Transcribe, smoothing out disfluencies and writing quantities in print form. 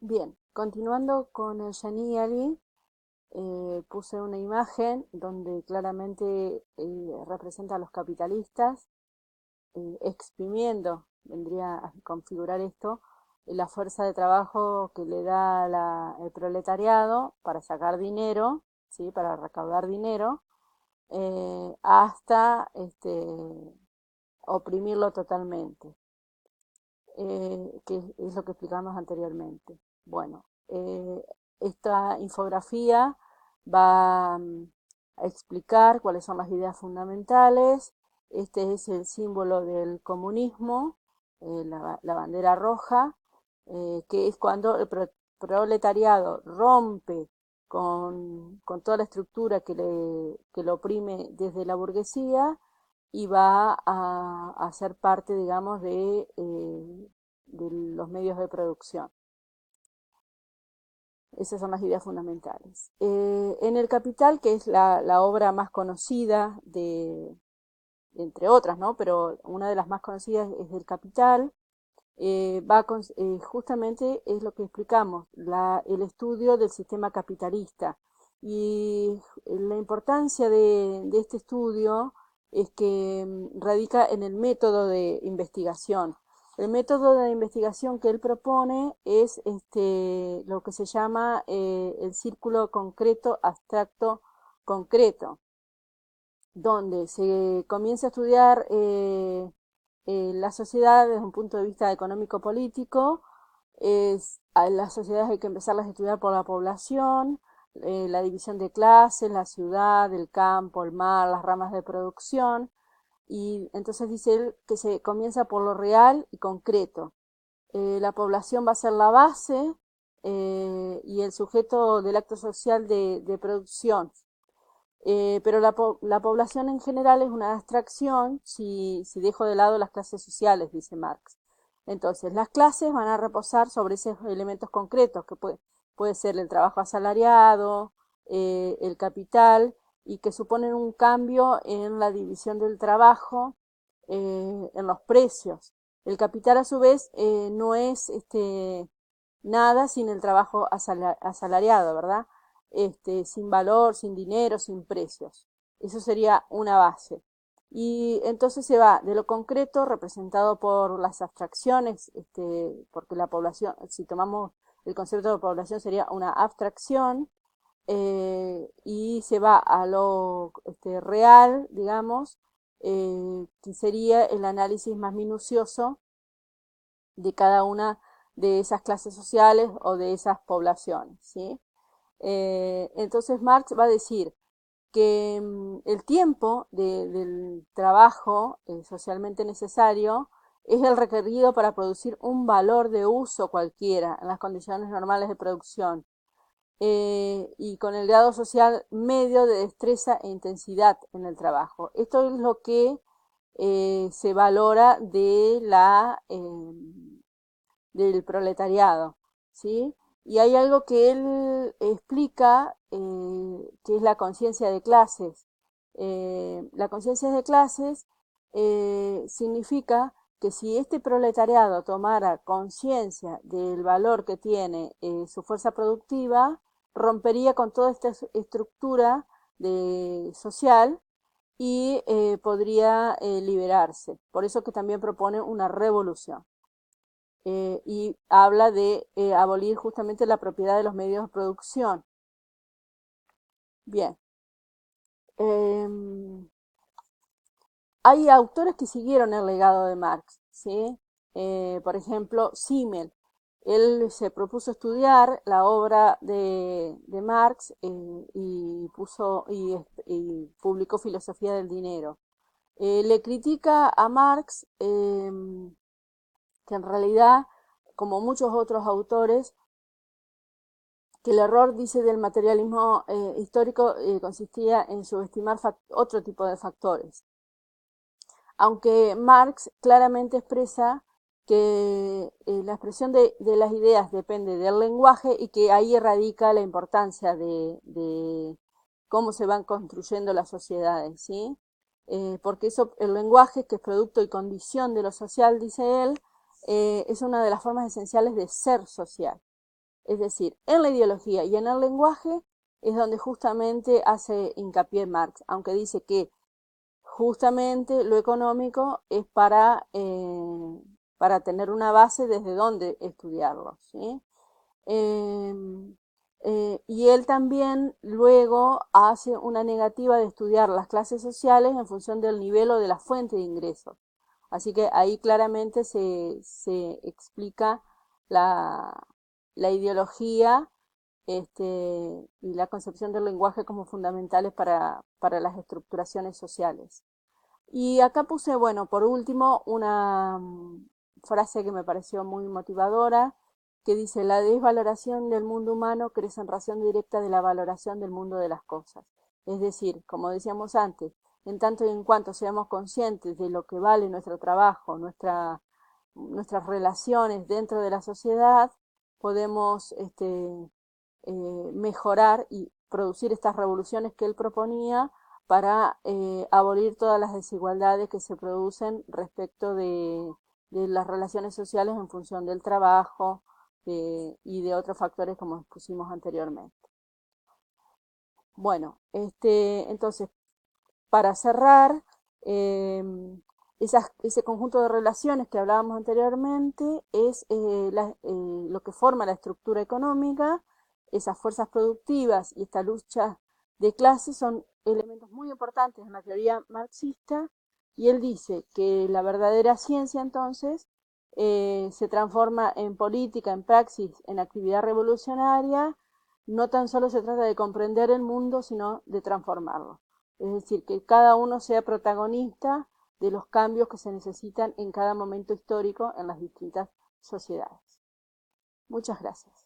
Bien, continuando con el Geniali, puse una imagen donde claramente representa a los capitalistas exprimiendo, vendría a configurar esto, la fuerza de trabajo que le da el proletariado para sacar dinero, ¿sí? Para recaudar dinero, hasta oprimirlo totalmente, que es lo que explicamos anteriormente. Bueno, esta infografía va a explicar cuáles son las ideas fundamentales. Este es el símbolo del comunismo, la bandera roja, que es cuando el proletariado rompe con toda la estructura que lo oprime desde la burguesía y va a ser parte, digamos, de los medios de producción. Esas son las ideas fundamentales. En El Capital, que es la obra más conocida entre otras, ¿no? Pero una de las más conocidas es El Capital, justamente es lo que explicamos, el estudio del sistema capitalista. Y la importancia de este estudio es que radica en el método de investigación. El método de investigación que él propone es lo que se llama el círculo concreto, abstracto, concreto, donde se comienza a estudiar la sociedad desde un punto de vista económico-político. A las sociedades hay que empezarlas a estudiar por la población, la división de clases, la ciudad, el campo, el mar, las ramas de producción. Y entonces dice él que se comienza por lo real y concreto. La población va a ser la base y el sujeto del acto social de producción. Pero la población en general es una abstracción si dejo de lado las clases sociales, dice Marx. Entonces, las clases van a reposar sobre esos elementos concretos, que puede ser el trabajo asalariado, el capital, y que suponen un cambio en la división del trabajo, en los precios. El capital, a su vez, no es nada sin el trabajo asalariado, ¿verdad? Sin valor, sin dinero, sin precios. Eso sería una base. Y entonces se va de lo concreto, representado por las abstracciones, porque la población, si tomamos el concepto de población, sería una abstracción, y se va a lo real, digamos, que sería el análisis más minucioso de cada una de esas clases sociales o de esas poblaciones, ¿sí? Entonces Marx va a decir que el tiempo del trabajo socialmente necesario es el requerido para producir un valor de uso cualquiera en las condiciones normales de producción, y con el grado social medio de destreza e intensidad en el trabajo. Esto es lo que se valora del proletariado, ¿sí? Y hay algo que él explica, que es la conciencia de clases. La conciencia de clases significa que si este proletariado tomara conciencia del valor que tiene su fuerza productiva, rompería con toda esta estructura social y podría liberarse. Por eso que también propone una revolución. Y habla de abolir justamente la propiedad de los medios de producción. Bien. Eh, Hay autores que siguieron el legado de Marx, ¿sí? Por ejemplo, Simmel. Él se propuso estudiar la obra de Marx, y publicó Filosofía del Dinero. Le critica a Marx, que en realidad, como muchos otros autores, que el error, dice, del materialismo histórico consistía en subestimar otro tipo de factores. Aunque Marx claramente expresa que la expresión de las ideas depende del lenguaje y que ahí radica la importancia de cómo se van construyendo las sociedades, ¿sí? Porque el lenguaje, que es producto y condición de lo social, dice él, es una de las formas esenciales de ser social. Es decir, en la ideología y en el lenguaje es donde justamente hace hincapié Marx, aunque dice que justamente lo económico es para tener una base desde donde estudiarlo, ¿sí? Eh, y él también luego hace una negativa de estudiar las clases sociales en función del nivel o de la fuente de ingresos. Así que ahí claramente se explica la, la ideología y la concepción del lenguaje como fundamentales para las estructuraciones sociales. Y acá puse, bueno, por último, una frase que me pareció muy motivadora, que dice, la desvaloración del mundo humano crece en razón directa de la valoración del mundo de las cosas. Es decir, como decíamos antes, en tanto y en cuanto seamos conscientes de lo que vale nuestro trabajo, nuestras relaciones dentro de la sociedad, podemos mejorar y producir estas revoluciones que él proponía para abolir todas las desigualdades que se producen respecto de las relaciones sociales en función del trabajo y de otros factores como expusimos anteriormente. Bueno, entonces, para cerrar, eh, ese conjunto de relaciones que hablábamos anteriormente es lo que forma la estructura económica, esas fuerzas productivas y esta lucha de clases son elementos muy importantes en la teoría marxista, y él dice que la verdadera ciencia entonces se transforma en política, en praxis, en actividad revolucionaria. No tan solo se trata de comprender el mundo, sino de transformarlo. Es decir, que cada uno sea protagonista de los cambios que se necesitan en cada momento histórico en las distintas sociedades. Muchas gracias.